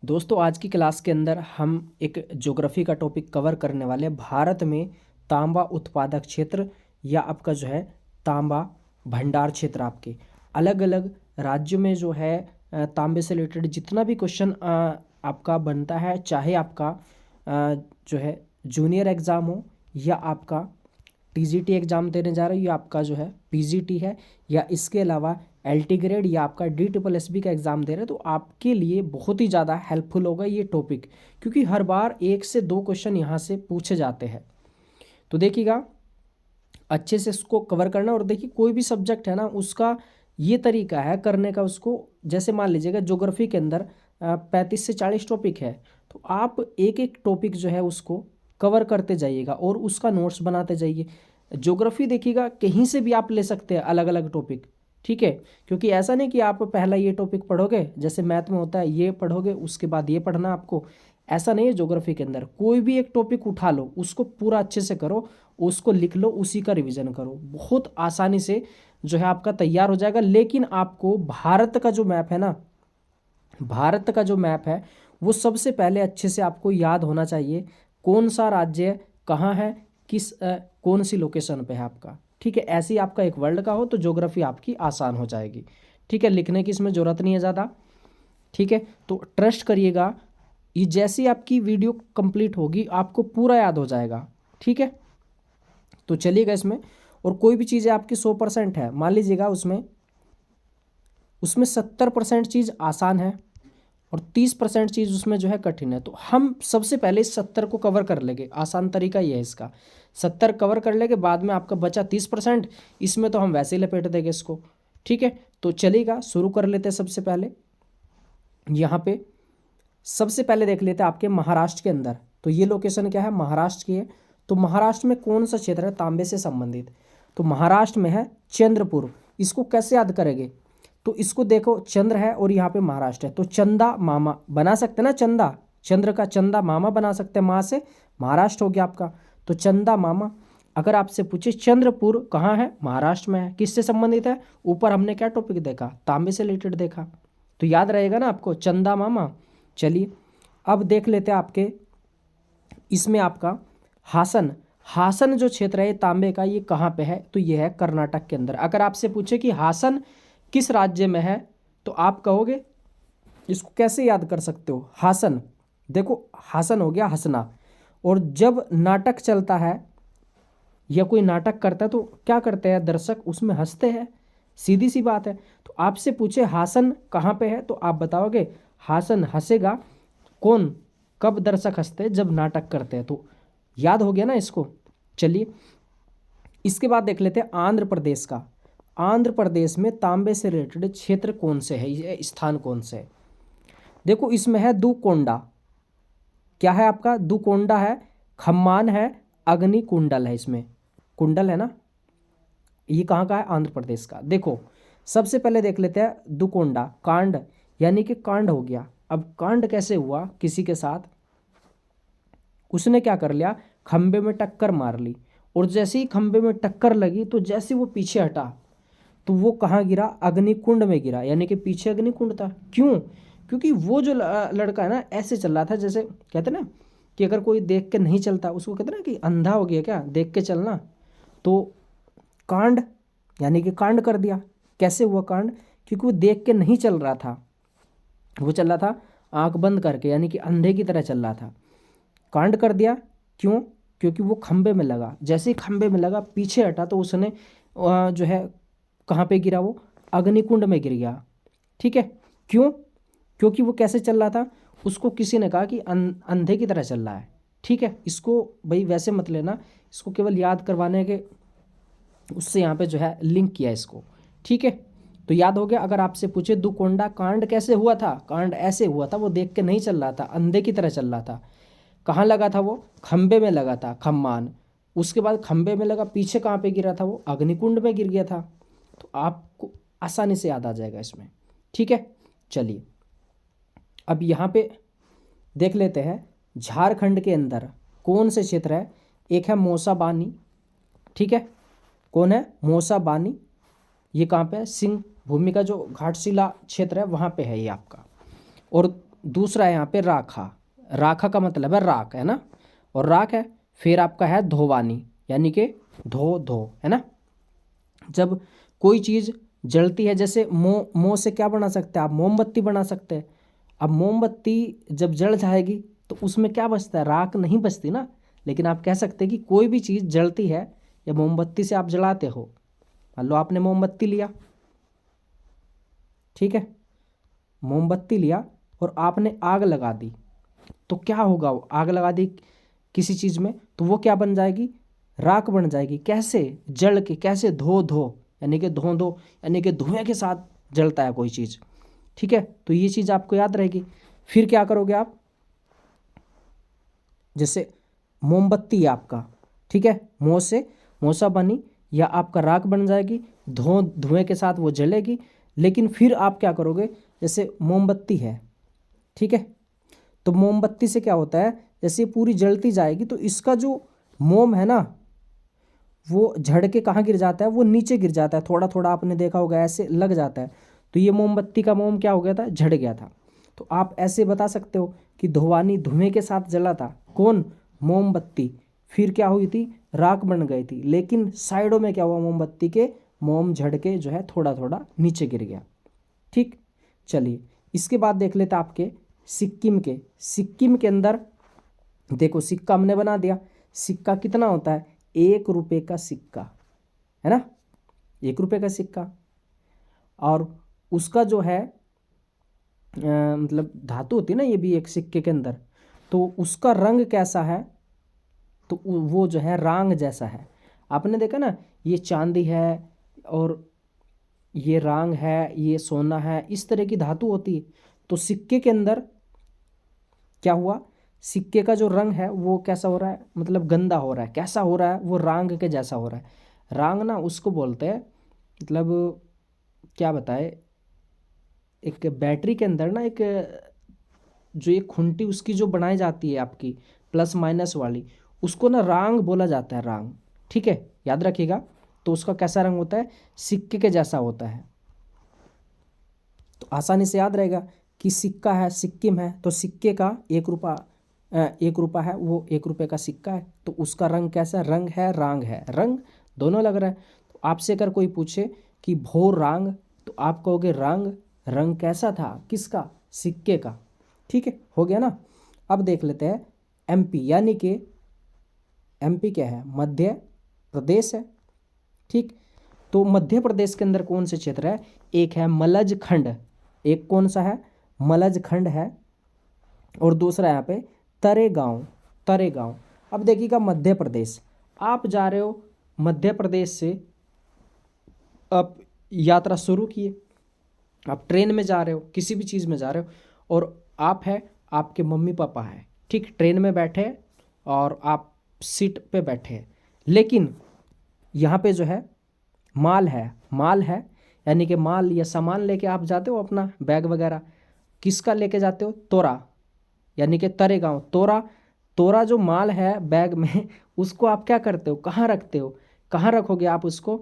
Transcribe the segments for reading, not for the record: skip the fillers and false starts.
दोस्तों आज की क्लास के अंदर हम एक ज्योग्राफी का टॉपिक कवर करने वाले हैं। भारत में तांबा उत्पादक क्षेत्र या आपका जो है तांबा भंडार क्षेत्र, आपके अलग अलग राज्यों में जो है तांबे से रिलेटेड जितना भी क्वेश्चन आपका बनता है, चाहे आपका जो है जूनियर एग्ज़ाम हो या आपका टीजीटी एग्ज़ाम देने जा रहे हो या आपका जो है पीजीटी है या इसके अलावा एलटी ग्रेड या आपका DSSB का एग्ज़ाम दे रहे हैं, तो आपके लिए बहुत ही ज़्यादा हेल्पफुल होगा ये टॉपिक, क्योंकि हर बार 1 से 2 क्वेश्चन यहाँ से पूछे जाते हैं। तो देखिएगा अच्छे से इसको कवर करना। और देखिए कोई भी सब्जेक्ट है ना, उसका ये तरीका है करने का। उसको जैसे मान लीजिएगा ज्योग्राफी के अंदर 35 से 40 टॉपिक है, तो आप एक एक टॉपिक जो है उसको कवर करते जाइएगा और उसका नोट्स बनाते जाइए। ज्योग्राफी देखिएगा कहीं से भी आप ले सकते हैं अलग अलग टॉपिक, ठीक है। क्योंकि ऐसा नहीं कि आप पहला ये टॉपिक पढ़ोगे, जैसे मैथ में होता है ये पढ़ोगे उसके बाद ये पढ़ना आपको, ऐसा नहीं है। ज्योग्राफी के अंदर कोई भी एक टॉपिक उठा लो, उसको पूरा अच्छे से करो, उसको लिख लो, उसी का रिवीजन करो, बहुत आसानी से जो है आपका तैयार हो जाएगा। लेकिन आपको भारत का जो मैप है ना, भारत का जो मैप है वो सबसे पहले अच्छे से आपको याद होना चाहिए। कौन सा राज्य कहाँ है, कौन सी लोकेशन पे है आपका, ठीक है। ऐसे ही आपका एक वर्ल्ड का हो तो ज्योग्राफी आपकी आसान हो जाएगी, ठीक है। लिखने की इसमें ज़रूरत नहीं है ज़्यादा, ठीक है। तो ट्रस्ट करिएगा, ये जैसी आपकी वीडियो कंप्लीट होगी आपको पूरा याद हो जाएगा, ठीक है। तो चलिएगा इसमें, और कोई भी चीज़ आपकी 100% है, मान लीजिएगा उसमें 70% चीज़ आसान है और 30% चीज़ उसमें जो है कठिन है। तो हम सबसे पहले इस 70 को कवर कर लेंगे। आसान तरीका ये है इसका, 70 कवर कर लेंगे, बाद में आपका बचा 30%, इसमें तो हम वैसे ही लपेट देंगे इसको, ठीक है। तो चलिएगा शुरू कर लेते हैं। सबसे पहले यहाँ पे सबसे पहले देख लेते हैं आपके महाराष्ट्र के अंदर। तो ये लोकेशन क्या है, महाराष्ट्र की है। तो महाराष्ट्र में कौन सा क्षेत्र है तांबे से संबंधित, तो महाराष्ट्र में है चंद्रपुर। इसको कैसे याद करेंगे, तो इसको देखो, चंद्र है और यहाँ पे महाराष्ट्र है, तो चंदा मामा बना सकते हैं ना, चंदा, चंद्र का चंदा मामा बना सकते हैं, माँ से महाराष्ट्र हो गया आपका। तो चंदा मामा। अगर आपसे पूछे चंद्रपुर कहाँ है, महाराष्ट्र में है, किससे संबंधित है, ऊपर हमने क्या टॉपिक देखा, तांबे से रिलेटेड देखा, तो याद रहेगा ना आपको, चंदा मामा। चलिए अब देख लेते हैं आपके इसमें आपका हासन। हासन जो क्षेत्र है ये तांबे का, ये कहाँ पे है, तो ये है कर्नाटक के अंदर। अगर आपसे पूछे कि हासन किस राज्य में है, तो आप कहोगे, इसको कैसे याद कर सकते हो, हासन। देखो हासन हो गया हंसना, और जब नाटक चलता है या कोई नाटक करता है तो क्या करते हैं दर्शक, उसमें हंसते हैं, सीधी सी बात है। तो आपसे पूछे हासन कहाँ पे है, तो आप बताओगे हासन हंसेगा कौन, कब दर्शक हंसते हैं, जब नाटक करते हैं। तो याद हो गया ना इसको। चलिए इसके बाद देख लेते हैं आंध्र प्रदेश का। आंध्र प्रदेश में तांबे से रिलेटेड क्षेत्र कौन से है, ये स्थान कौन से है। देखो इसमें है दुकोंडा, क्या है आपका, दुकोंडा है, खम्मान है, अग्नि कुंडल है, इसमें कुंडल है ना। ये कहाँ का है, आंध्र प्रदेश का। देखो सबसे पहले देख लेते हैं दुकोंडा, कांड, यानी कि कांड हो गया। अब कांड कैसे हुआ, किसी के साथ उसने क्या कर लिया, खंबे में टक्कर मार ली, और जैसे ही खंबे में टक्कर लगी तो जैसे वो पीछे हटा तो वो कहाँ गिरा, अग्निकुंड में गिरा, यानी कि पीछे अग्निकुंड था। क्यों, क्योंकि वो जो लड़का है ना ऐसे चल रहा था, जैसे कहते ना कि अगर कोई देख के नहीं चलता उसको कहते ना कि अंधा हो गया क्या, देख के चलना। तो कांड यानी कि कांड कर दिया। कैसे हुआ कांड, क्योंकि वो देख के नहीं चल रहा था, वो चल रहा था आंख बंद करके, यानी कि अंधे की तरह चल रहा था, कांड कर दिया। क्यों, क्योंकि वो खंबे में लगा, जैसे ही खंबे में लगा पीछे हटा तो उसने जो है कहाँ पे गिरा, वो अग्निकुंड में गिर गया, ठीक है। क्यों, क्योंकि वो कैसे चल रहा था, उसको किसी ने कहा कि अंधे की तरह चल रहा है, ठीक है। इसको भाई वैसे मत लेना, इसको केवल याद करवाने के उससे यहाँ पे जो है लिंक किया इसको, ठीक है। तो याद हो गया। अगर आपसे पूछे दुकोंडा कांड कैसे हुआ था, कांड ऐसे हुआ था, वो देख के नहीं चल रहा था, अंधे की तरह चल रहा था। कहाँ लगा था वो, खंबे में लगा था, खम्मान। उसके बाद खंबे में लगा, पीछे कहाँ पे गिरा था, वो अग्निकुंड में गिर गया था। तो आपको आसानी से याद आ जाएगा इसमें, ठीक है। चलिए अब यहाँ पे देख लेते हैं झारखंड के अंदर कौन से क्षेत्र है। एक है मौसा बानी, ठीक है, कौन है, मौसा बानी। ये कहाँ पे है, सिंह भूमि का जो घाटशिला क्षेत्र है वहाँ पे है ये आपका। और दूसरा है यहाँ पे राखा। राखा का मतलब है राख, है ना, और राख है। फिर आपका है धोवानी, यानी कि धो, है ना। जब कोई चीज़ जलती है, जैसे मोम से क्या बना सकते हैं आप, मोमबत्ती बना सकते हैं। अब मोमबत्ती जब जल जाएगी तो उसमें क्या बचता है, राख नहीं बचती ना। लेकिन आप कह सकते हैं कि कोई भी चीज़ जलती है या मोमबत्ती से आप जलाते हो। मान लो आपने मोमबत्ती लिया, ठीक है, मोमबत्ती लिया और आपने आग लगा दी, तो क्या होगा, वो आग लगा दी किसी चीज़ में तो वो क्या बन जाएगी, राख बन जाएगी। कैसे, जल के, कैसे, धो, यानी कि धो, यानी कि धुएं के साथ जलता है कोई चीज़, ठीक है। तो ये चीज़ आपको याद रहेगी। फिर क्या करोगे आप, जैसे मोमबत्ती है आपका, ठीक है, मोसा बनी या आपका राख बन जाएगी, धुएं के साथ वो जलेगी। लेकिन फिर आप क्या करोगे, जैसे मोमबत्ती है, ठीक है, तो मोमबत्ती से क्या होता है, जैसे ये पूरी जलती जाएगी तो इसका जो मोम है ना, वो झड़ के कहाँ गिर जाता है, वो नीचे गिर जाता है। थोड़ा थोड़ा आपने देखा होगा ऐसे लग जाता है। तो ये मोमबत्ती का मोम क्या हो गया था, झड़ गया था। तो आप ऐसे बता सकते हो कि धोवानी धुएं के साथ जला था, कौन, मोमबत्ती। फिर क्या हुई थी, राख बन गई थी। लेकिन साइडों में क्या हुआ, मोमबत्ती के मोम झड़ के जो है थोड़ा थोड़ा नीचे गिर गया, ठीक। चलिए इसके बाद देख लेते आपके सिक्किम के अंदर देखो, सिक्का हमने बना दिया। सिक्का कितना होता है, 1 रुपये का सिक्का, है ना, 1 रुपये का सिक्का। और उसका जो है मतलब धातु होती है ना, ये भी एक सिक्के के अंदर, तो उसका रंग कैसा है, तो वो जो है रांग जैसा है। आपने देखा ना, ये चांदी है और ये रांग है, ये सोना है, इस तरह की धातु होती है। तो सिक्के के अंदर क्या हुआ, सिक्के का जो रंग है वो कैसा हो रहा है, मतलब गंदा हो रहा है। कैसा हो रहा है, वो रांग के जैसा हो रहा है। रांग ना उसको बोलते हैं, मतलब क्या बताए, एक बैटरी के अंदर ना एक जो एक खुंटी उसकी जो बनाई जाती है आपकी प्लस माइनस वाली, उसको ना रांग बोला जाता है, रांग, ठीक है, याद रखिएगा। तो उसका कैसा रंग होता है, सिक्के के जैसा होता है। तो आसानी से याद रहेगा कि सिक्का है, सिक्किम है, तो सिक्के का 1 रुपया है, वो 1 रुपये का सिक्का है। तो उसका रंग कैसा, रंग है, रांग है, रंग दोनों लग रहा है। तो आपसे अगर कोई पूछे कि भोर रांग, तो आप कहोगे रंग, रंग कैसा था, किसका, सिक्के का, ठीक है, हो गया ना। अब देख लेते हैं एमपी, यानी कि एमपी क्या है, मध्य प्रदेश है, ठीक। तो मध्य प्रदेश के अंदर कौन से क्षेत्र है, एक है मलज खंड, एक कौन सा है, मलज खंड है, और दूसरा यहाँ पे तरेगांव। अब देखिएगा मध्य प्रदेश, आप जा रहे हो मध्य प्रदेश से, आप यात्रा शुरू किए, आप ट्रेन में जा रहे हो, किसी भी चीज़ में जा रहे हो, और आप है, आपके मम्मी पापा है, ठीक, ट्रेन में बैठे और आप सीट पे बैठे हैं। लेकिन यहाँ पे जो है माल है, यानी कि माल या सामान लेके आप जाते हो, अपना बैग वगैरह किसका लेके जाते हो, तोरा, यानी कि तरेगांव। तोरा जो माल है बैग में, उसको आप क्या करते हो, कहाँ रखते हो, कहाँ रखोगे आप उसको,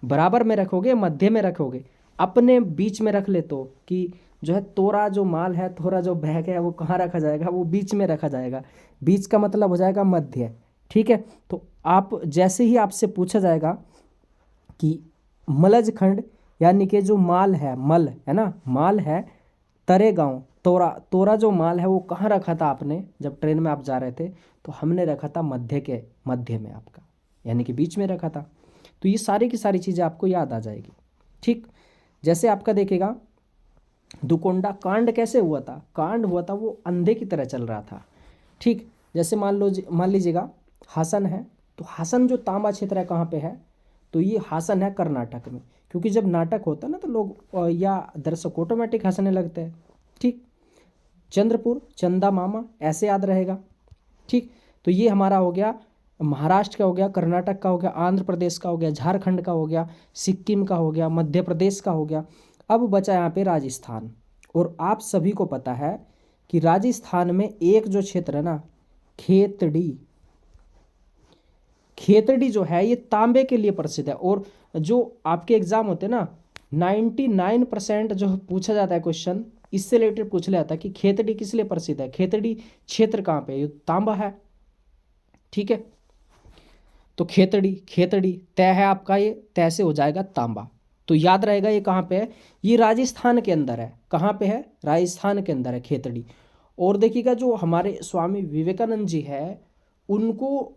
बराबर में रखोगे, मध्य में रखोगे, अपने बीच में रख लेते हो कि जो है तोरा जो माल है, तोरा जो बैग है, वो कहाँ रखा जाएगा, वो बीच में रखा जाएगा। बीच का मतलब हो जाएगा मध्य, ठीक है। तो आप जैसे ही आपसे पूछा जाएगा कि मलज खंड, यानी कि जो माल है, मल है ना, माल है, तरेगांव, तोरा जो माल है वो कहाँ रखा था आपने, जब ट्रेन में आप जा रहे थे, तो हमने रखा था मध्य में आपका, यानी कि बीच में रखा था। तो ये सारी की सारी चीज़ें आपको याद आ जाएगी, ठीक। जैसे आपका देखेगा दुकोंडा कांड कैसे हुआ था, कांड हुआ था वो अंधे की तरह चल रहा था, ठीक। जैसे मान लीजिएगा हासन है, तो हासन जो तांबा क्षेत्र है कहाँ पे है, तो ये हासन है कर्नाटक में। क्योंकि जब नाटक होता है ना, तो लोग या दर्शक ऑटोमेटिक हंसने लगते हैं, ठीक। चंद्रपुर चंदा मामा, ऐसे याद रहेगा, ठीक। तो ये हमारा हो गया महाराष्ट्र का, हो गया कर्नाटक का, हो गया आंध्र प्रदेश का, हो गया झारखंड का, हो गया सिक्किम का, हो गया मध्य प्रदेश का, हो गया। अब बचा यहाँ पे राजस्थान। और आप सभी को पता है कि राजस्थान में एक जो क्षेत्र है ना, खेतड़ी जो है, ये तांबे के लिए प्रसिद्ध है। और जो आपके एग्जाम होते हैं ना, 99% जो पूछा जाता है क्वेश्चन, इससे रिलेटेड पूछ लिया था कि खेतड़ी किस लिए प्रसिद्ध है, खेतड़ी क्षेत्र कहाँ पे है, ये तांबा है, ठीक है। तो खेतड़ी, खेतड़ी तय है आपका, ये तय से हो जाएगा तांबा। तो याद रहेगा ये कहाँ पे है, ये राजस्थान के अंदर है। कहाँ पे है, राजस्थान के अंदर है खेतड़ी। और देखिएगा जो हमारे स्वामी विवेकानंद जी है, उनको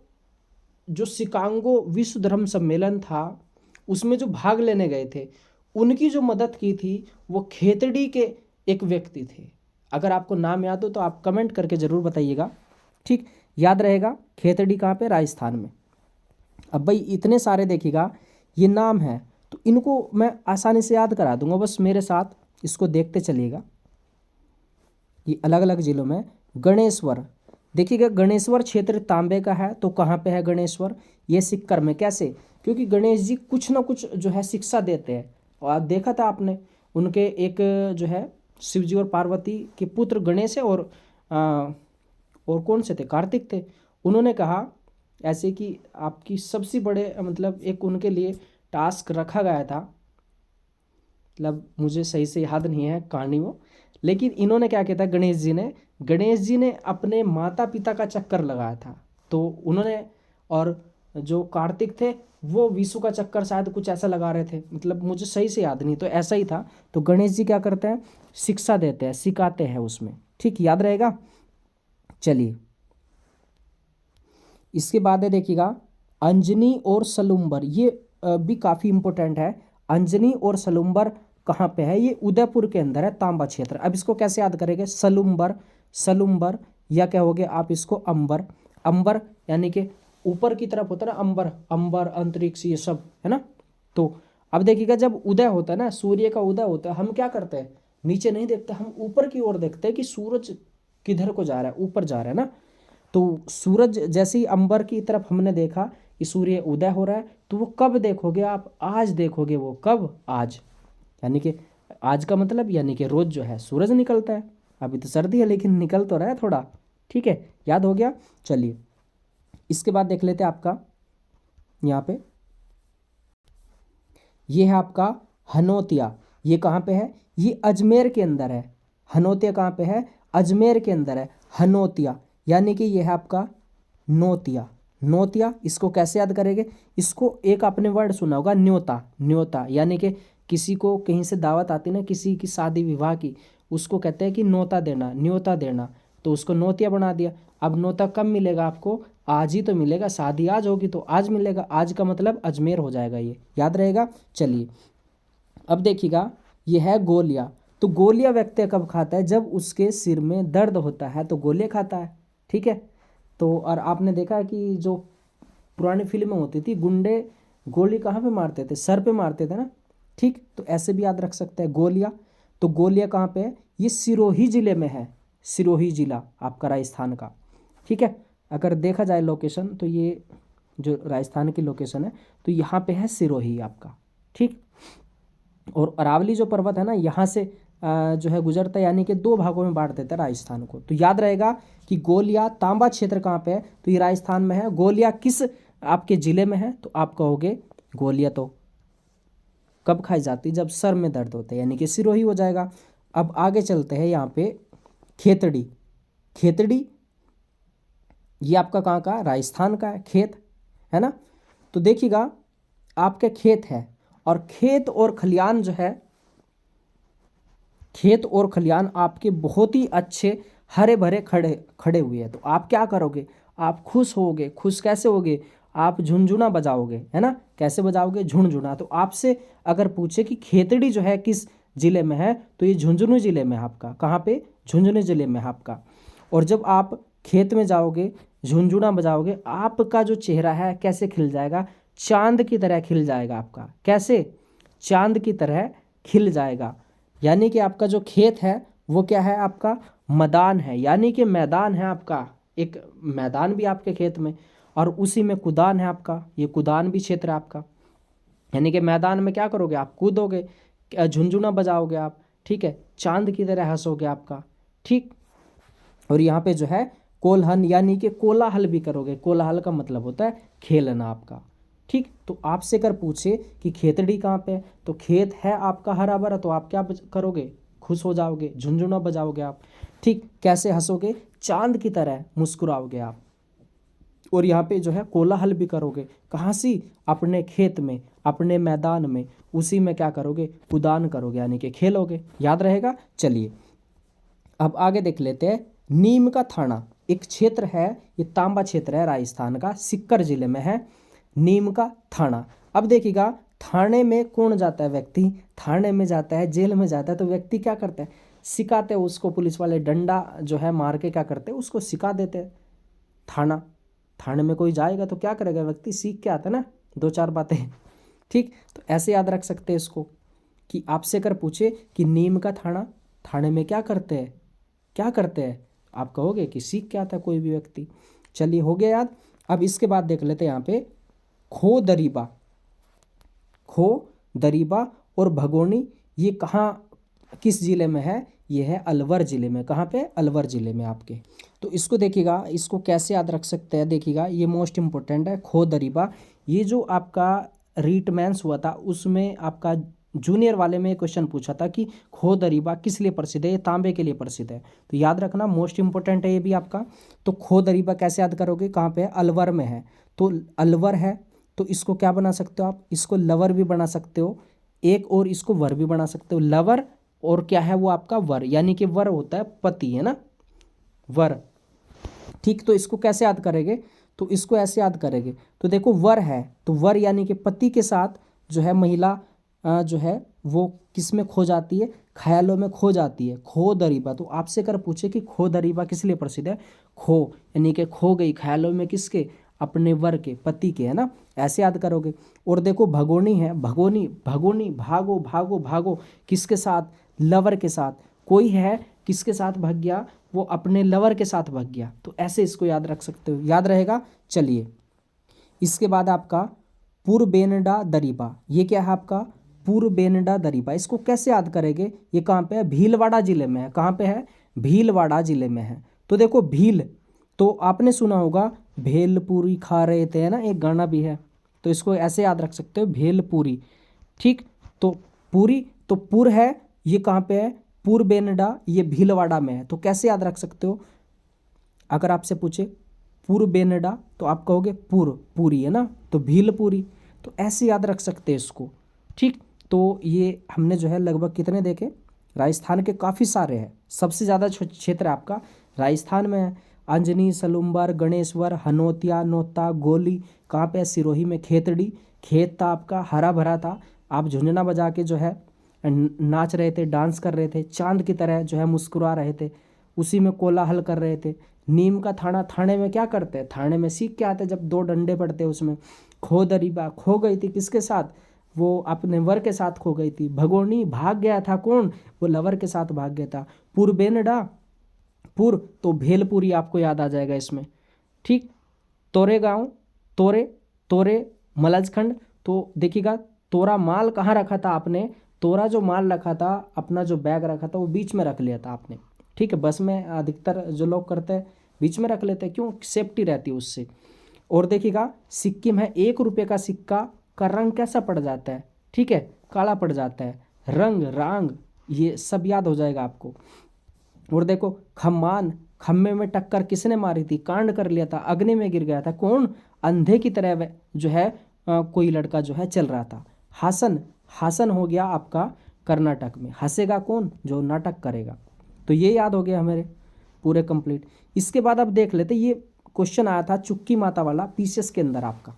जो शिकागो विश्व धर्म सम्मेलन था उसमें जो भाग लेने गए थे, उनकी जो मदद की थी वो खेतड़ी के एक व्यक्ति थे। अगर आपको नाम याद हो तो आप कमेंट करके ज़रूर बताइएगा, ठीक। याद रहेगा खेतड़ी कहाँ पे, राजस्थान में। अब भाई इतने सारे देखिएगा ये नाम है, तो इनको मैं आसानी से याद करा दूंगा, बस मेरे साथ इसको देखते चलिएगा। ये अलग अलग जिलों में गणेश्वर, देखिएगा गणेश्वर क्षेत्र तांबे का है, तो कहाँ पे है गणेश्वर, ये सिक्कर में। कैसे, क्योंकि गणेश जी कुछ ना कुछ जो है शिक्षा देते हैं। और आप देखा था आपने, उनके एक जो है शिव जी और पार्वती के पुत्र गणेश है, और कौन से थे, कार्तिक थे। उन्होंने कहा ऐसे कि आपकी सबसे बड़े मतलब एक उनके लिए टास्क रखा गया था, मतलब मुझे सही से याद नहीं है कहानी वो, लेकिन इन्होंने क्या किया था, गणेश जी ने अपने माता पिता का चक्कर लगाया था। तो उन्होंने, और जो कार्तिक थे वो विशु का चक्कर शायद कुछ ऐसा लगा रहे थे, मतलब मुझे सही से याद नहीं, तो ऐसा ही था। तो गणेश जी क्या करते हैं, शिक्षा देते हैं, सिखाते हैं उसमें, ठीक, याद रहेगा। चलिए इसके बाद है देखिएगा अंजनी और सलुम्बर, ये भी काफ़ी इंपॉर्टेंट है। अंजनी और सलुम्बर कहाँ पे है, ये उदयपुर के अंदर है, तांबा क्षेत्र। अब इसको कैसे याद करेंगे, सलुम्बर या क्या होगे आप इसको अंबर यानी कि ऊपर की तरफ होता है ना, अंबर अंतरिक्ष ये सब है ना। तो अब देखिएगा जब उदय होता है ना, सूर्य का उदय होता है, हम क्या करते हैं, नीचे नहीं देखते, हम ऊपर की ओर देखते हैं कि सूरज किधर को जा रहा है, ऊपर जा रहा है ना। तो सूरज जैसे ही अंबर की तरफ हमने देखा कि सूर्य उदय हो रहा है, तो वो कब देखोगे आप, आज देखोगे। वो कब, आज, यानी कि आज का मतलब यानी कि रोज जो है सूरज निकलता है। अभी तो सर्दी है लेकिन निकल तो रहा है थोड़ा, ठीक है, याद हो गया। चलिए इसके बाद देख लेते हैं आपका यहाँ पे, ये है आपका हनोतिया। ये कहाँ पे है, ये अजमेर के अंदर है। हनोतिया कहाँ पे है, अजमेर के अंदर है हनोतिया, यानी कि ये है आपका नोतिया। इसको कैसे याद करेंगे, इसको एक आपने वर्ड सुना होगा न्योता, यानी कि किसी को कहीं से दावत आती ना, किसी की शादी विवाह की, उसको कहते हैं कि न्योता देना, तो उसको नोतिया बना दिया। अब नोता कब मिलेगा आपको, आज ही तो मिलेगा, शादी आज होगी तो आज मिलेगा, आज का मतलब अजमेर हो जाएगा, ये याद रहेगा। चलिए अब देखिएगा ये है गोलियां। तो गोलियां व्यक्ति कब खाता है, जब उसके सिर में दर्द होता है तो गोलियां खाता है, ठीक है। तो और आपने देखा कि जो पुरानी फिल्में होती थी, गुंडे गोली कहाँ पे मारते थे, सर पे मारते थे ना, ठीक। तो ऐसे भी याद रख सकते हैं गोलियां। तो गोलियां कहाँ पे है, ये सिरोही जिले में है, सिरोही जिला आपका राजस्थान का, ठीक है। अगर देखा जाए लोकेशन, तो ये जो राजस्थान की लोकेशन है, तो यहाँ पे है सिरोही आपका, ठीक। और अरावली जो पर्वत है ना, यहाँ से जो है गुजरता है, यानी कि दो भागों में बांट देता है राजस्थान को। तो याद रहेगा कि गोलियां तांबा क्षेत्र कहाँ पे है, तो ये राजस्थान में है। गोलियां किस आपके जिले में है, तो आप कहोगे गोलियां तो कब खाई जाती, जब सर में दर्द होता है, यानी कि सिरोही हो जाएगा। अब आगे चलते हैं यहाँ पे, खेतड़ी ये आपका कहाँ का, राजस्थान का है, खेत है ना। तो देखिएगा आपके खेत है, और खेत और खलियान जो है, खेत और खलियान आपके बहुत ही अच्छे हरे भरे खड़े हुए हैं। तो आप क्या करोगे, आप खुश होगे। खुश कैसे होगे, आप झुनझुना बजाओगे, है ना। कैसे बजाओगे, झुनझुना। तो आपसे अगर पूछे कि खेतड़ी जो है किस जिले में है, तो ये झुंझुनू जिले में है आपका। कहाँ पे, झुंझुनू जिले में है आपका। और जब आप खेत में जाओगे, झुनझुना बजाओगे, आपका जो चेहरा है कैसे खिल जाएगा, चांद की तरह खिल जाएगा आपका। कैसे, चांद की तरह खिल जाएगा। यानी कि आपका जो खेत है वो क्या है, आपका मैदान है, यानी कि मैदान है आपका, एक मैदान भी आपके खेत में, और उसी में कुदान है आपका, ये कुदान भी क्षेत्र है आपका। यानी कि मैदान में क्या करोगे, आप कूदोगे, झुनझुना बजाओगे आप, ठीक है, चांद की तरह हंसोगे आपका, ठीक। और यहाँ पे जो है कोल्हन यानी कि कोलाहल भी करोगे। कोलाहल का मतलब होता है खेलना आपका, ठीक। तो आपसे अगर पूछे कि खेतड़ी कहाँ पे है, तो खेत है आपका हरा भरा, तो आप क्या करोगे, खुश हो जाओगे, झुनझुना बजाओगे आप। ठीक, कैसे हंसोगे, चांद की तरह मुस्कुराओगे आप। और यहाँ पे जो है कोलाहल भी करोगे, कहाँ सी, अपने खेत में, अपने मैदान में, उसी में क्या करोगे, उदान करोगे, यानी कि खेलोगे। याद रहेगा। चलिए अब आगे देख लेते हैं। नीम का थाना एक क्षेत्र है, ये तांबा क्षेत्र है राजस्थान का, सिक्कर जिले में है नीम का थाना। अब देखिएगा, थाने में कौन जाता है, व्यक्ति थाने में जाता है, जेल में जाता है, तो व्यक्ति क्या करता है, सिखाते हैं उसको, पुलिस वाले डंडा जो है मार के क्या करते हैं, उसको सिखा देते हैं। थाना, थाने में कोई जाएगा तो क्या करेगा, व्यक्ति सीख के आता है ना दो चार बातें। ठीक, तो ऐसे याद रख सकते हैं इसको, कि आपसे अगर पूछे कि नीम का थाना, थाने में क्या करते हैं, क्या करते हैं, आप कहोगे कि सीख के आता है कोई भी व्यक्ति। चलिए हो गया याद। अब इसके बाद देख लेते हैं यहाँ पे खो दरीबा। खो दरीबा और भगोनी, ये कहाँ, किस जिले में है, ये है अलवर जिले में। कहाँ पे, अलवर जिले में आपके। तो इसको देखिएगा, इसको कैसे याद रख सकते हैं, देखिएगा ये मोस्ट इंपॉर्टेंट है। खो दरीबा, ये जो आपका रीट मेंस हुआ था उसमें आपका जूनियर वाले में क्वेश्चन पूछा था कि खो दरीबा किस लिए प्रसिद्ध है, ये तांबे के लिए प्रसिद्ध है। तो याद रखना, मोस्ट इंपॉर्टेंट है ये भी आपका। तो खो दरीबा कैसे याद करोगे, कहाँ पे है, अलवर में है। तो अलवर है, तो इसको क्या बना सकते हो आप, इसको लवर भी बना सकते हो एक, और इसको वर भी बना सकते हो। लवर और क्या है वो आपका वर, यानी कि वर होता है पति, है ना, वर। ठीक, तो इसको कैसे याद करेंगे, तो इसको ऐसे याद करेंगे। तो देखो वर है, तो वर यानी कि पति के साथ जो है महिला जो है वो किस में खो जाती है, ख्यालों में खो जाती है। खो दरीबा, तो आपसे अगर पूछे कि खो दरीबा किस लिए प्रसिद्ध है, खो यानी कि खो गई ख्यालों में, किसके, अपने वर के, पति के, है ना, ऐसे याद करोगे। और देखो भगोनी है, भगोनी, भगोनी, भागो भागो भागो, किसके साथ, लवर के साथ। कोई है किसके साथ भाग गया, वो अपने लवर के साथ भाग गया। तो ऐसे इसको याद रख सकते हो, याद रहेगा। चलिए इसके बाद आपका पुरबेनडा दरीबा, ये क्या है आपका, पुरबेनडा दरीबा। इसको कैसे याद करेंगे, ये कहाँ पे है, भीलवाड़ा जिले में है। कहाँ पे है, भीलवाड़ा जिले में है। तो देखो भील, तो आपने सुना होगा भेलपूरी खा रहे थे, है ना, एक गाना भी है। तो इसको ऐसे याद रख सकते हो, भेलपूरी। ठीक, तो पूरी, तो पुर है, ये कहाँ पे है, पुरबेनडा, ये भीलवाड़ा में है। तो कैसे याद रख सकते हो, अगर आपसे पूछे पुरबेनडा तो आप कहोगे पुर, पूरी, है ना, तो भीलपूरी। तो ऐसे याद रख सकते हैं इसको। ठीक, तो ये हमने जो है लगभग कितने देखे, राजस्थान के काफ़ी सारे हैं। सबसे ज़्यादा क्षेत्र आपका राजस्थान में है। अंजनी, सलुम्बर, गणेश्वर, हनोतिया, नोता, गोली, कहाँ पे, सिरोही में। खेतड़ी, खेत था आपका, हरा भरा था, आप झुंझुना बजा के जो है नाच रहे थे, डांस कर रहे थे, चांद की तरह जो है मुस्कुरा रहे थे, उसी में कोलाहल कर रहे थे। नीम का थाना, थाने में क्या करते हैं, थाने में सीख के आते, जब दो डंडे पड़ते हैं उसमें। खो दरीबा, खो गई थी किसके साथ, वो अपने वर के साथ खो गई थी। भगोनी, भाग गया था कौन, वो लवर के साथ भाग गया था। पुरबेनडा, पुर, तो भेलपुरी आपको याद आ जाएगा इसमें। ठीक, तोरे गांव, तोरे, तोरे मलजखंड, तो देखिएगा तोरा माल कहाँ रखा था आपने, तोरा जो माल रखा था, अपना जो बैग रखा था वो बीच में रख लिया था आपने। ठीक है, बस में अधिकतर जो लोग करते हैं बीच में रख लेते हैं, क्यों, सेफ्टी रहती है उससे। और देखिएगा सिक्किम है, 1 रुपये का सिक्का का रंग कैसा पड़ जाता है, ठीक है, काला पड़ जाता है, रंग रांग ये सब याद हो जाएगा आपको। और देखो खम्मान, खम्मे में टक्कर किसने मारी थी, कांड कर लिया था, अग्नि में गिर गया था, कौन, अंधे की तरह जो है कोई लड़का जो है चल रहा था। हासन, हासन हो गया आपका कर्नाटक में, हंसेगा कौन, जो नाटक करेगा। तो ये याद हो गया हमारे पूरे कंप्लीट। इसके बाद अब देख लेते, ये क्वेश्चन आया था चुक्की माता वाला पीसीएस के अंदर आपका।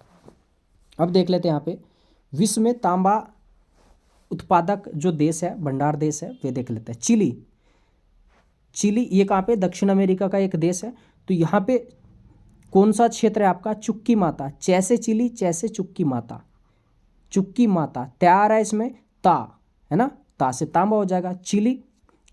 अब देख लेते हैं यहाँ पे, विश्व में तांबा उत्पादक जो देश है, भंडार देश है, वे देख लेते हैं। चिली, चिली ये कहाँ पे, दक्षिण अमेरिका का एक देश है। तो यहाँ पे कौन सा क्षेत्र है आपका, चुक्की माता, जैसे चिली जैसे चुक्की माता, चुक्की माता तैयार है इसमें, ता, है ना, ता से तांबा हो जाएगा। चिली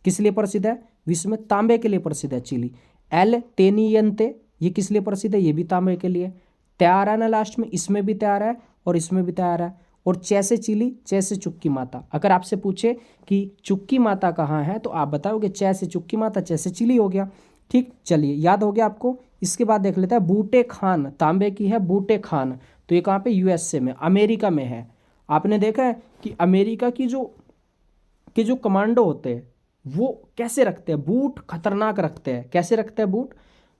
किस लिए प्रसिद्ध है, विश्व में तांबे के लिए प्रसिद्ध है चिली। एल तेनियंते, ये किस लिए प्रसिद्ध है, ये भी तांबे के लिए। तैयार है ना लास्ट में, इसमें भी तैयार है और इसमें भी तैयार है। और जैसे चिली जैसे चुक्की माता, अगर आपसे पूछे कि चुक्की माता कहाँ है तो आप बताओगे जैसे चुक्की माता, जैसे चिली हो गया। ठीक, चलिए याद हो गया आपको। इसके बाद देख लेते हैं बूटे खान, तांबे की है बूटे खान, तो ये कहाँ पे, यूएसए में, अमेरिका में है। आपने देखा है कि अमेरिका की जो कमांडो होते हैं, वो कैसे रखते हैं, बूट खतरनाक रखते हैं। कैसे रखते हैं बूट,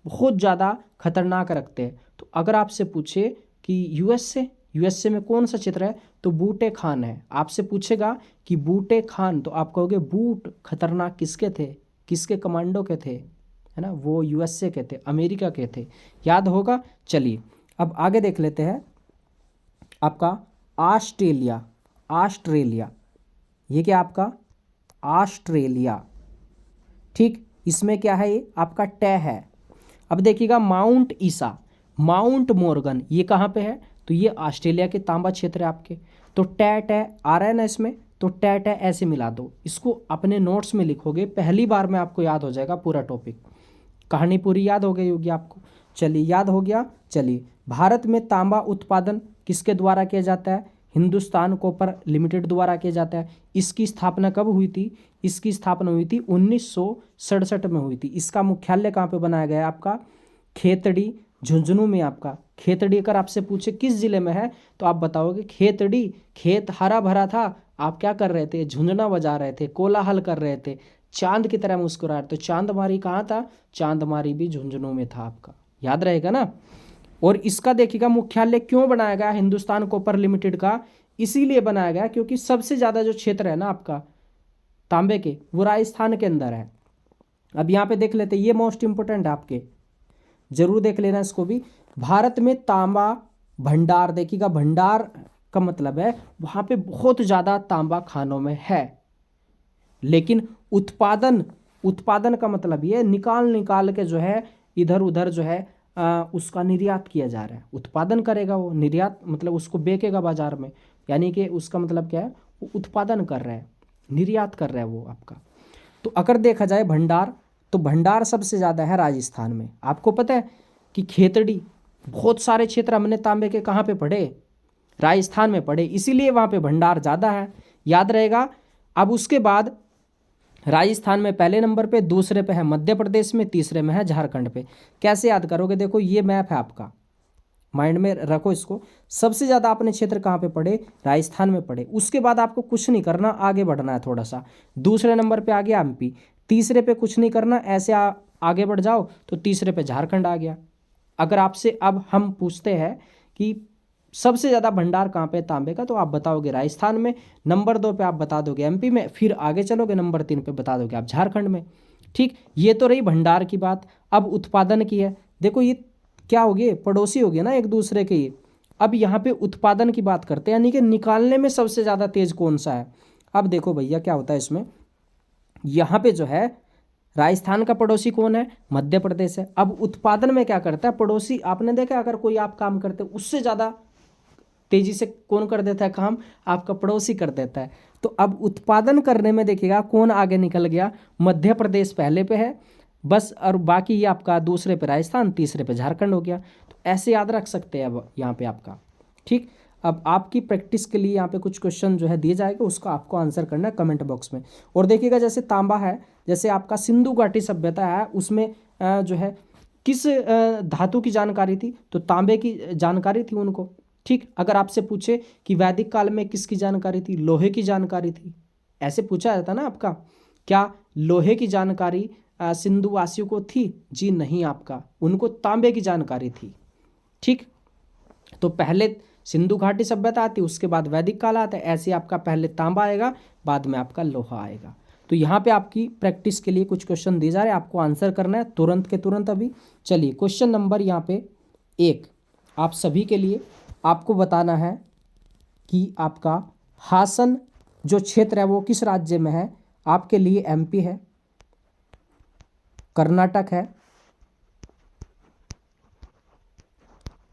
बहुत ज़्यादा खतरनाक रखते हैं। तो अगर आपसे पूछे कि यूएसए में कौन सा चित्र है, तो बूटे खान है। आपसे पूछेगा कि बूटे खान, तो आप कहोगे बूट खतरनाक किसके थे, किसके कमांडो के थे, है ना, वो यूएसए के थे, अमेरिका के थे। याद होगा। चलिए अब आगे देख लेते हैं आपका ऑस्ट्रेलिया। ऑस्ट्रेलिया, ये क्या आपका ऑस्ट्रेलिया, ठीक। इसमें क्या है, ये आपका टे है। अब देखिएगा माउंट ईसा, माउंट मोर्गन, ये कहाँ पे है, तो ये ऑस्ट्रेलिया के तांबा क्षेत्र है आपके। तो टे टे आ रहा है ना इसमें, तो टे टे ऐसे मिला दो, इसको अपने नोट्स में लिखोगे, पहली बार में आपको याद हो जाएगा पूरा टॉपिक। कहानी पूरी याद हो गई होगी आपको। चलिए याद हो गया। चलिए भारत में तांबा उत्पादन किसके द्वारा किया जाता है, हिंदुस्तान कॉपर लिमिटेड द्वारा किया जाता है। इसकी स्थापना कब हुई थी, इसकी स्थापना हुई थी 1967 में हुई थी। इसका मुख्यालय कहाँ पे बनाया गया है, आपका खेतड़ी झुंझुनू में। आपका खेतड़ी अगर आपसे पूछे किस जिले में है, तो आप बताओगे खेतड़ी, खेत हरा भरा था, आप क्या कर रहे थे, झुंझुना बजा रहे थे, कोलाहल कर रहे थे, चांद की तरह मुस्कुरा रहे। तो चांदमारी कहाँ था, चांदमारी भी झुंझुनू में था आपका, याद रहेगा ना। और इसका देखिएगा मुख्यालय क्यों बनाया गया हिंदुस्तान कॉपर लिमिटेड का, इसीलिए बनाया गया क्योंकि सबसे ज़्यादा जो क्षेत्र है ना आपका तांबे के, वो राजस्थान के अंदर है। अब यहाँ पे देख लेते, ये मोस्ट इंपोर्टेंट है आपके, जरूर देख लेना इसको भी। भारत में तांबा भंडार, देखिएगा भंडार का मतलब है वहाँ पे बहुत ज़्यादा तांबा खानों में है, लेकिन उत्पादन, उत्पादन का मतलब ये निकाल निकाल के जो है इधर उधर जो है उसका निर्यात किया जा रहा है। उत्पादन करेगा वो, निर्यात मतलब उसको बेचेगा बाजार में, यानी कि उसका मतलब क्या है, वो उत्पादन कर रहा है, निर्यात कर रहा है वो आपका। तो अगर देखा जाए भंडार, तो भंडार सबसे ज़्यादा है राजस्थान में। आपको पता है कि खेतड़ी, बहुत सारे क्षेत्र हमने तांबे के कहाँ पे पढ़े, राजस्थान में पढ़े, इसीलिए वहाँ पे भंडार ज़्यादा है, याद रहेगा। अब उसके बाद राजस्थान में पहले नंबर पे, दूसरे पे है मध्य प्रदेश में, तीसरे में है झारखंड पे। कैसे याद करोगे, देखो ये मैप है आपका, माइंड में रखो इसको। सबसे ज़्यादा आपने क्षेत्र कहाँ पे पढ़े, राजस्थान में पढ़े। उसके बाद आपको कुछ नहीं करना, आगे बढ़ना है थोड़ा सा। दूसरे नंबर पे आ गया एमपी, तीसरे पे कुछ नहीं करना, ऐसे आगे बढ़ जाओ तो तीसरे पे झारखंड आ गया। अगर आपसे अब हम पूछते हैं कि सबसे ज़्यादा भंडार कहाँ पे तांबे का, तो आप बताओगे राजस्थान में, नंबर 2 पे आप बता दोगे एमपी में, फिर आगे चलोगे नंबर 3 पे बता दोगे आप झारखंड में। ठीक, ये तो रही भंडार की बात। अब उत्पादन की है, देखो ये क्या हो गए, पड़ोसी हो गए ना एक दूसरे के ये। अब यहाँ पे उत्पादन की बात करते हैं, यानी कि निकालने में सबसे ज़्यादा तेज कौन सा है। अब देखो भैया क्या होता है इसमें, यहाँ पे जो है राजस्थान का पड़ोसी कौन है, मध्य प्रदेश है। अब उत्पादन में क्या करता है पड़ोसी, आपने देखा अगर कोई आप काम करते उससे ज़्यादा तेजी से कौन कर देता है काम, आपका पड़ोसी कर देता है। तो अब उत्पादन करने में देखिएगा कौन आगे निकल गया, मध्य प्रदेश पहले पे है बस, और बाकी ये आपका दूसरे पे राजस्थान, तीसरे पे झारखंड हो गया। तो ऐसे याद रख सकते हैं अब यहाँ पे आपका। ठीक, अब आपकी प्रैक्टिस के लिए यहाँ पे कुछ क्वेश्चन जो है दिए जाएगा, उसका आपको आंसर करना है कमेंट बॉक्स में। और देखिएगा जैसे तांबा है, जैसे आपका सिंधु घाटी सभ्यता है, उसमें जो है किस धातु की जानकारी थी, तो तांबे की जानकारी थी उनको। ठीक, अगर आपसे पूछे कि वैदिक काल में किसकी जानकारी थी, लोहे की जानकारी थी, ऐसे पूछा जाता ना आपका, क्या लोहे की जानकारी सिंधु वासियों को थी, जी नहीं, आपका उनको तांबे की जानकारी थी। ठीक, तो पहले सिंधु घाटी सभ्यता आती, उसके बाद वैदिक काल आता है, ऐसे आपका पहले तांबा आएगा, बाद में आपका लोहा आएगा। तो यहाँ पे आपकी प्रैक्टिस के लिए कुछ क्वेश्चन दिए जा रहे हैं, आपको आंसर करना है तुरंत के तुरंत अभी। चलिए क्वेश्चन नंबर यहाँ पे 1 आप सभी के लिए, आपको बताना है कि आपका हासन जो क्षेत्र है वो किस राज्य में है। आपके लिए एमपी है, कर्नाटक है,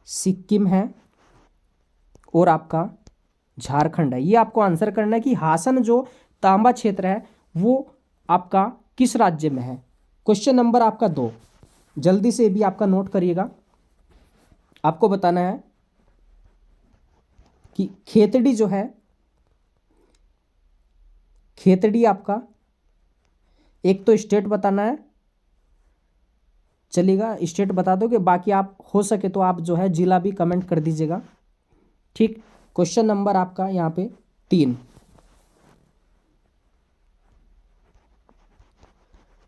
सिक्किम है और आपका झारखंड है। ये आपको आंसर करना है कि हासन जो तांबा क्षेत्र है वो आपका किस राज्य में है। क्वेश्चन नंबर आपका 2, जल्दी से भी आपका नोट करिएगा। आपको बताना है कि खेतड़ी जो है, खेतड़ी आपका एक तो स्टेट बताना है, चलेगा स्टेट बता दोगे, बाकी आप हो सके तो आप जो है जिला भी कमेंट कर दीजिएगा। ठीक, क्वेश्चन नंबर आपका यहाँ पे 3,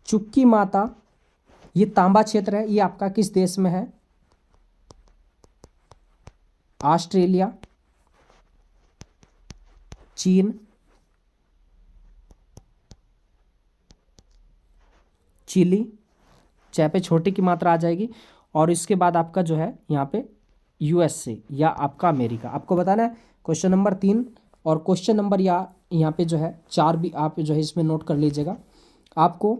चुक्की माता, ये तांबा क्षेत्र है, ये आपका किस देश में है? ऑस्ट्रेलिया, चीन, चिली, चाय पे छोटी की मात्रा आ जाएगी। और इसके बाद आपका जो है यहाँ पे यूएसए या आपका अमेरिका आपको बताना है। क्वेश्चन नंबर 3 और क्वेश्चन नंबर यहाँ पे जो है 4 भी आप जो है इसमें नोट कर लीजिएगा। आपको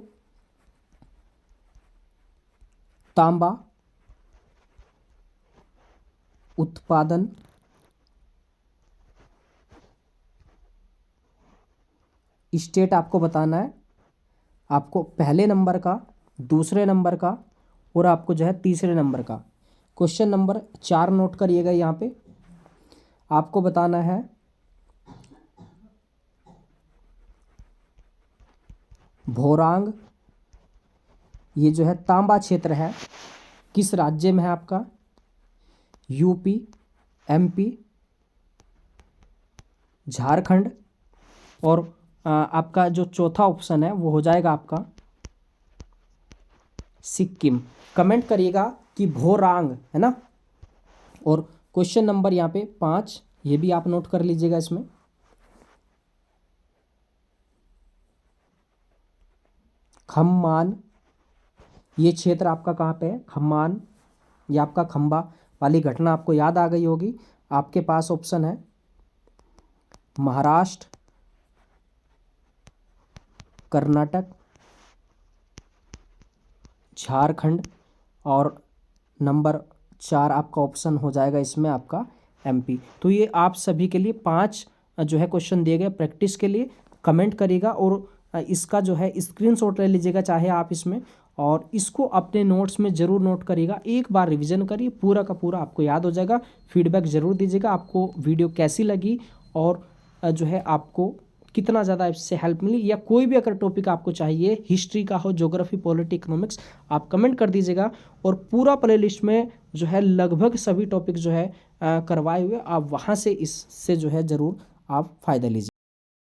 तांबा उत्पादन स्टेट आपको बताना है, आपको पहले नंबर का, दूसरे नंबर का और आपको जो है तीसरे नंबर का। क्वेश्चन नंबर 4 नोट करिएगा। यहाँ पे आपको बताना है भोरांग, ये जो है तांबा क्षेत्र है, किस राज्य में है आपका? यूपी, एमपी, झारखंड और आपका जो चौथा ऑप्शन है वो हो जाएगा आपका सिक्किम। कमेंट करिएगा कि भोरांग है ना। और क्वेश्चन नंबर यहाँ पे 5, ये भी आप नोट कर लीजिएगा इसमें। खम्मान, ये क्षेत्र आपका कहाँ पे है? खम्मान, ये आपका खंबा वाली घटना आपको याद आ गई होगी। आपके पास ऑप्शन है महाराष्ट्र, कर्नाटक, झारखंड और नंबर 4 आपका ऑप्शन हो जाएगा इसमें आपका एमपी। तो ये आप सभी के लिए 5 जो है क्वेश्चन दिए गए प्रैक्टिस के लिए। कमेंट करिएगा और इसका जो है स्क्रीनशॉट ले लीजिएगा चाहे आप इसमें, और इसको अपने नोट्स में ज़रूर नोट करिएगा। एक बार रिवीजन करिए, पूरा का पूरा आपको याद हो जाएगा। फीडबैक ज़रूर दीजिएगा आपको वीडियो कैसी लगी और जो है आपको कितना ज़्यादा इससे हेल्प मिली, या कोई भी अगर टॉपिक आपको चाहिए, हिस्ट्री का हो, ज्योग्राफी, पॉलिटी, इकोनॉमिक्स, आप कमेंट कर दीजिएगा। और पूरा प्लेलिस्ट में जो है लगभग सभी टॉपिक जो है करवाए हुए, आप वहाँ से इससे जो है ज़रूर आप फ़ायदा लीजिए।